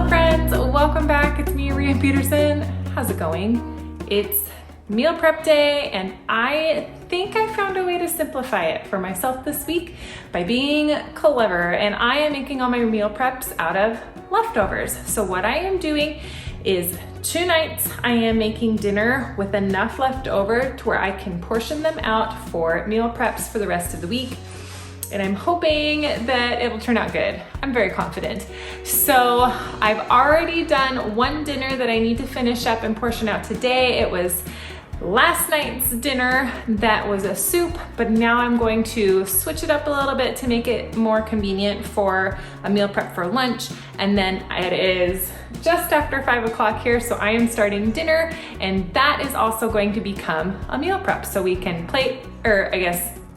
Hello friends, welcome back. It's me, Rhea Peterson. How's it going? It's meal prep day and I think I found a way to simplify it for myself this week by being clever, and I am making all my meal preps out of leftovers. So what I am doing is 2 nights I am making dinner with enough left over to where I can portion them out for meal preps for the rest of the week. And I'm hoping that it'll turn out good. I'm very confident. So I've already done one dinner that I need to finish up and portion out today. It was last night's dinner that was a soup, but now I'm going to switch it up a little bit to make it more convenient for a meal prep for lunch. And then it is just after 5 o'clock here, so I am starting dinner, and that is also going to become a meal prep. So we can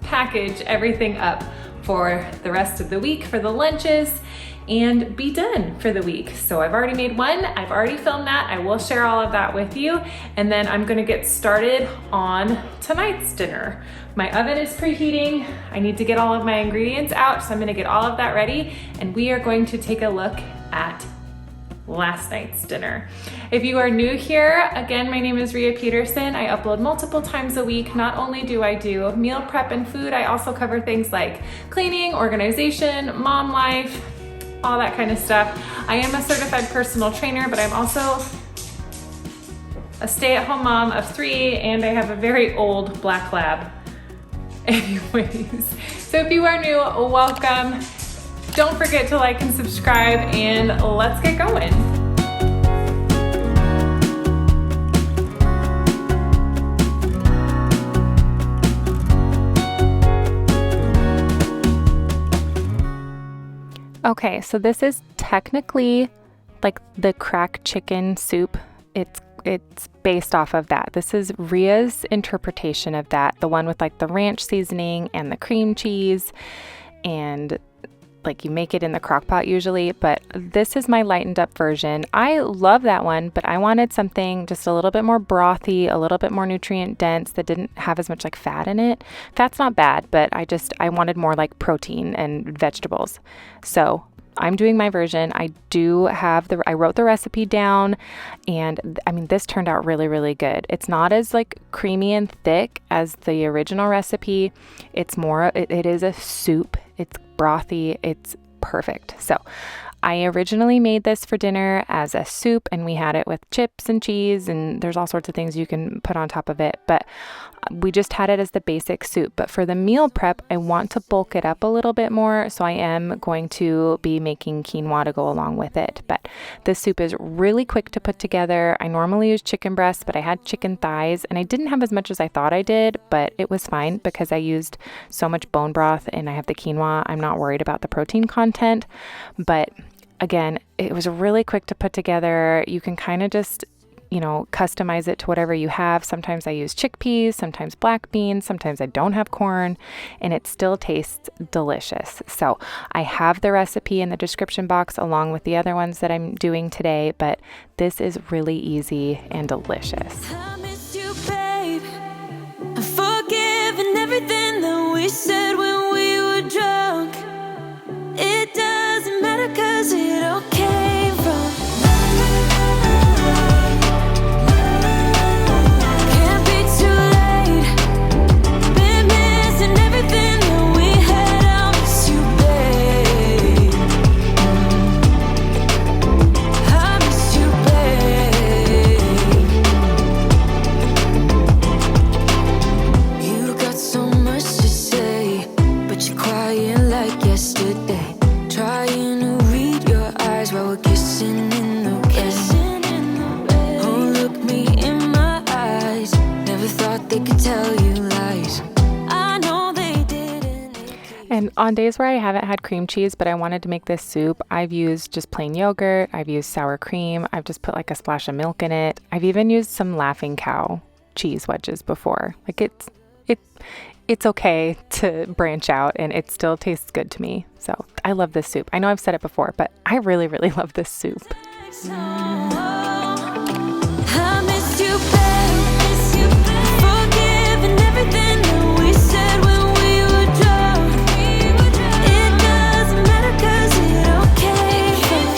package everything up for the rest of the week for the lunches and be done for the week. So I've already made one, I've already filmed that, I will share all of that with you, and then I'm gonna get started on tonight's dinner. My oven is preheating, I need to get all of my ingredients out, so I'm gonna get all of that ready, and we are going to take a look at last night's dinner. If you are new here, again, my name is Rhea Peterson. I upload multiple times a week. Not only do I do meal prep and food, I also cover things like cleaning, organization, mom life, all that kind of stuff. I am a certified personal trainer, but I'm also a stay-at-home mom of 3, and I have a very old black lab. Anyways, so if you are new, welcome. Don't forget to like and subscribe, and let's get going. Okay, so this is technically like the crack chicken soup. It's based off of that. This is Rhea's interpretation of that, the one with like the ranch seasoning and the cream cheese, and like you make it in the crock pot usually, but this is my lightened up version. I love that one, but I wanted something just a little bit more brothy, a little bit more nutrient dense that didn't have as much like fat in it. Fat's not bad, but I wanted more like protein and vegetables. So I'm doing my version. I wrote the recipe down, and I mean, this turned out really, really good. It's not as like creamy and thick as the original recipe. It's more, it is a soup. It's brothy. It's perfect. So I originally made this for dinner as a soup, and we had it with chips and cheese, and there's all sorts of things you can put on top of it, but we just had it as the basic soup. But for the meal prep, I want to bulk it up a little bit more, so I am going to be making quinoa to go along with it. But this soup is really quick to put together. I normally use chicken breasts, but I had chicken thighs, and I didn't have as much as I thought I did, but it was fine because I used so much bone broth and I have the quinoa. I'm not worried about the protein content, but again, it was really quick to put together. You can kind of just, customize it to whatever you have. Sometimes I use chickpeas, sometimes black beans, sometimes I don't have corn, and it still tastes delicious. So I have the recipe in the description box along with the other ones that I'm doing today, but this is really easy and delicious. I miss you, babe. I'm forgiving everything that we said when we were drunk. It doesn't matter 'cause it all came from can't be too late. Been missing everything that we had. I'll miss you, babe. I miss you, babe. You got so much to say, but you're crying like yesterday. Trying to read your eyes while we're kissing in the rain. Oh, look me in my eyes. Never thought they could tell you lies. I know they didn't. And on days where I haven't had cream cheese, but I wanted to make this soup, I've used just plain yogurt. I've used sour cream. I've just put like a splash of milk in it. I've even used some Laughing Cow cheese wedges before. Like it's okay to branch out, and it still tastes good to me. So I love this soup. I know I've said it before, but I really, really love this soup. I miss you, babe. Forgiving everything that we said when we were drunk. It doesn't matter 'cause it all came from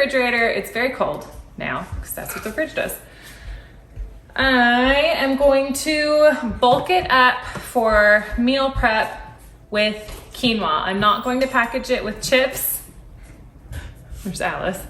refrigerator. It's very cold now because that's what the fridge does. I am going to bulk it up for meal prep with quinoa. I'm not going to package it with chips. There's Alice.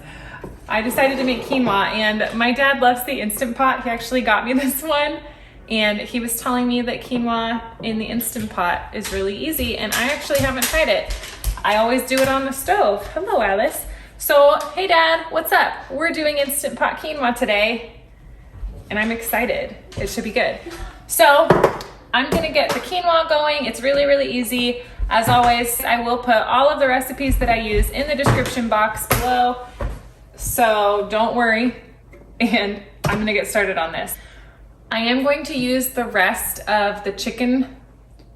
I decided to make quinoa, and my dad loves the Instant Pot. He actually got me this one, and he was telling me that quinoa in the Instant Pot is really easy, and I actually haven't tried it. I always do it on the stove. Hello, Alice. So, hey Dad, what's up? We're doing Instant Pot quinoa today, and I'm excited. It should be good. So, I'm gonna get the quinoa going. It's really, really easy. As always, I will put all of the recipes that I use in the description box below. So don't worry, and I'm gonna get started on this. I am going to use the rest of the chicken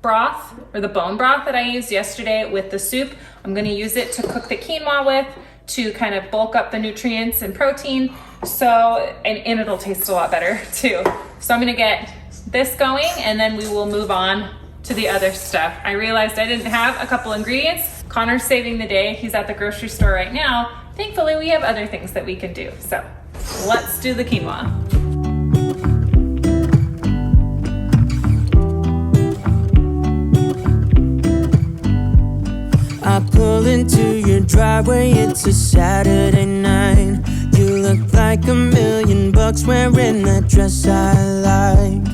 broth, or the bone broth that I used yesterday with the soup. I'm gonna use it to cook the quinoa with, to kind of bulk up the nutrients and protein. So, and it'll taste a lot better too. So I'm gonna get this going, and then we will move on to the other stuff. I realized I didn't have a couple ingredients. Connor's saving the day. He's at the grocery store right now. Thankfully, we have other things that we can do. So let's do the quinoa. I pull into your driveway, it's a Saturday night. You look like $1,000,000 wearing that dress I like.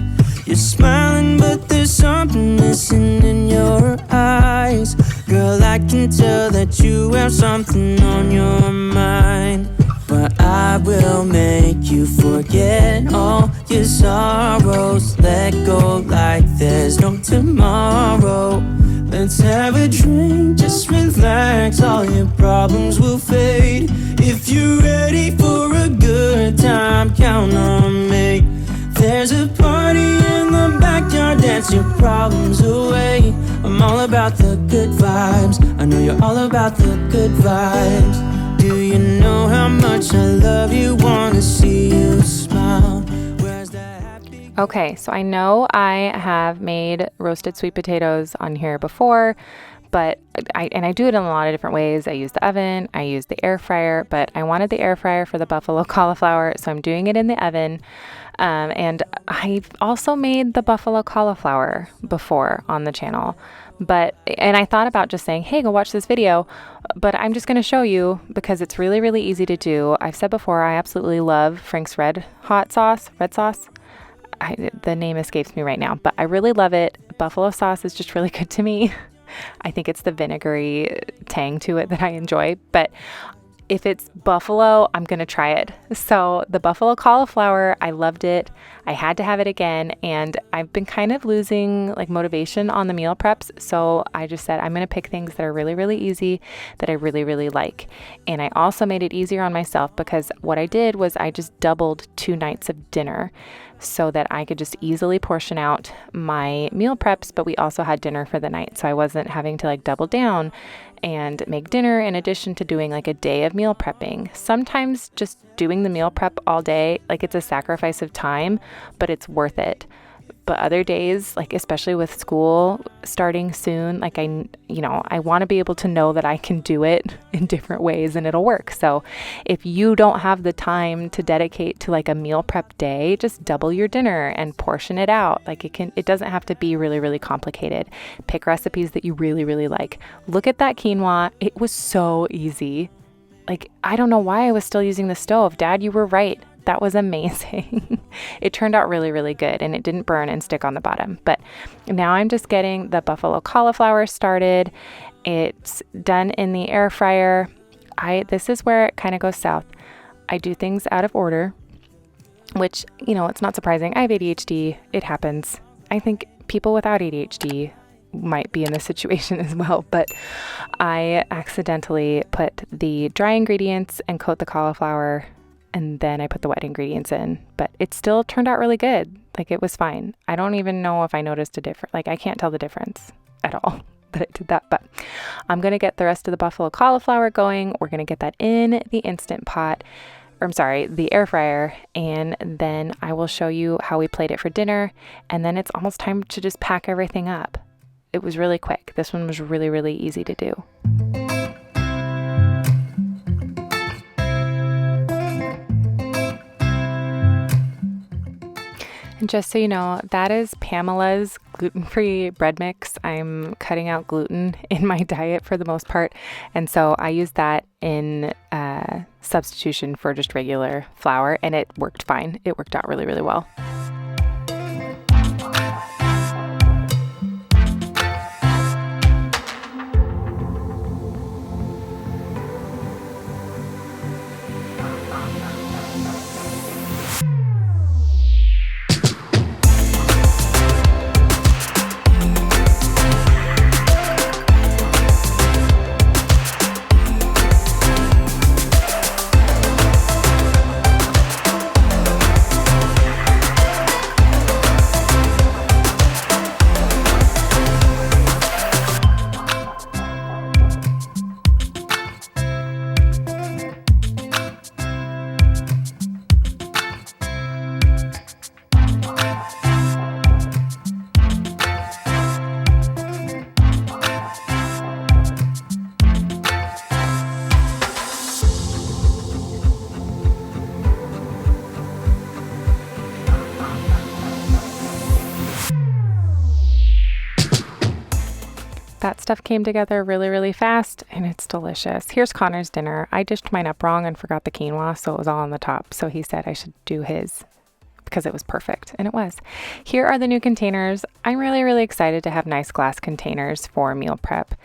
You're smiling, but there's something missing in your eyes. Girl, I can tell that you have something on your mind. But I will make you forget all your sorrows. Let go like there's no tomorrow. Let's have a drink, just relax, all your problems will fade. If you're ready for a good time, count on me. There's a party in the backyard, dance your problems away. I'm all about the good vibes, I know you're all about the good vibes. Do you know how much I love you, wanna see you smile? Where's that happy? Okay, so I know I have made roasted sweet potatoes on here before, but I do it in a lot of different ways. I use the oven, I use the air fryer, but I wanted the air fryer for the buffalo cauliflower, so I'm doing it in the oven. And I've also made the buffalo cauliflower before on the channel, and I thought about just saying, hey, go watch this video, but I'm just going to show you because it's really, really easy to do. I've said before, I absolutely love Frank's red sauce. The name escapes me right now, but I really love it. Buffalo sauce is just really good to me. I think it's the vinegary tang to it that I enjoy, but if it's buffalo, I'm going to try it. So the buffalo cauliflower, I loved it. I had to have it again, and I've been kind of losing like motivation on the meal preps. So I just said, I'm going to pick things that are really, really easy that I really, really like. And I also made it easier on myself because what I did was I just doubled 2 nights of dinner so that I could just easily portion out my meal preps, but we also had dinner for the night. So I wasn't having to like double down and make dinner in addition to doing like a day of meal prepping. Sometimes just doing the meal prep all day, like it's a sacrifice of time, but it's worth it. But other days, like especially with school starting soon, like I want to be able to know that I can do it in different ways and it'll work. So if you don't have the time to dedicate to like a meal prep day, just double your dinner and portion it out. Like it doesn't have to be really, really complicated. Pick recipes that you really, really like. Look at that quinoa. It was so easy. Like, I don't know why I was still using the stove. Dad, you were right. That was amazing. It turned out really, really good, and it didn't burn and stick on the bottom. But now I'm just getting the buffalo cauliflower started. It's done in the air fryer. This is where it kind of goes south. I do things out of order, which, it's not surprising. I have ADHD. It happens. I think people without ADHD might be in this situation as well, but I accidentally put the dry ingredients and coat the cauliflower, and then I put the wet ingredients in, but it still turned out really good. Like it was fine. I don't even know if I noticed a difference. Like I can't tell the difference at all that I did that, but I'm going to get the rest of the buffalo cauliflower going. We're going to get that in the Instant Pot, the air fryer, and then I will show you how we played it for dinner. And then it's almost time to just pack everything up. It was really quick. This one was really, really easy to do. Just so you know, that is Pamela's gluten-free bread mix. I'm cutting out gluten in my diet for the most part, and so I use that in substitution for just regular flour, and it worked fine. It worked out really, really well. That stuff came together really, really fast, and it's delicious. Here's Connor's dinner. I dished mine up wrong and forgot the quinoa, so it was all on the top. So he said I should do his because it was perfect, and it was. Here are the new containers. I'm really, really excited to have nice glass containers for meal prep.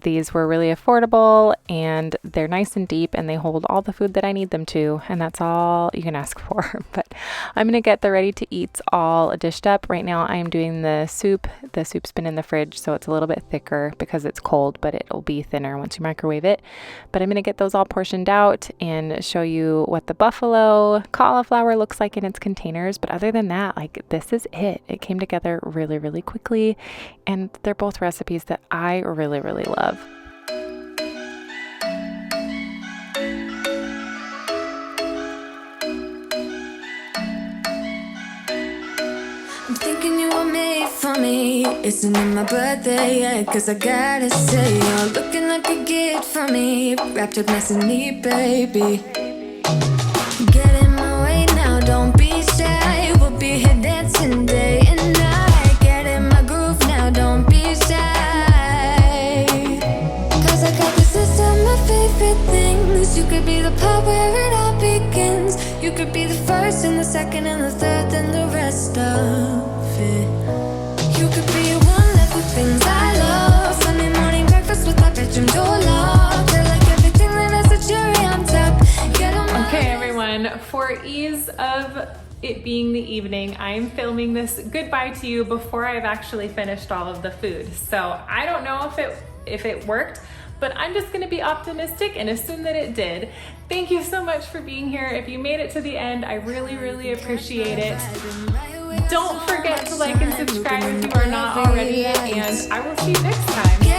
These were really affordable, and they're nice and deep, and they hold all the food that I need them to, and that's all you can ask for. But I'm going to get the ready to eats all dished up. Right now I'm doing the soup. The soup's been in the fridge, so it's a little bit thicker because it's cold, but it'll be thinner once you microwave it. But I'm going to get those all portioned out and show you what the buffalo cauliflower looks like in its containers. But other than that, like, this is it. It came together really, really quickly, and they're both recipes that I really, really love. I'm thinking you were made for me. Isn't it my birthday yet? Cause I gotta say, you're looking like a gift for me. Wrapped up nice and neat, baby. Get in my way now, don't be shy. We'll be here dancing day and night. Get in my groove now, don't be shy. Cause I got this list of my favorite things. You could be the part where it all begins. You could be the first and the second and the third and the rest of it. You could be one of the things I love. Sunday morning breakfast with my bedroom door locked. I like everything that has a cherry on top. Okay, everyone, for ease of it being the evening, I'm filming this goodbye to you before I've actually finished all of the food. So I don't know if it worked, but I'm just gonna be optimistic and assume that it did. Thank you so much for being here. If you made it to the end, I really, really appreciate it. Don't forget to like and subscribe if you are not already, and I will see you next time.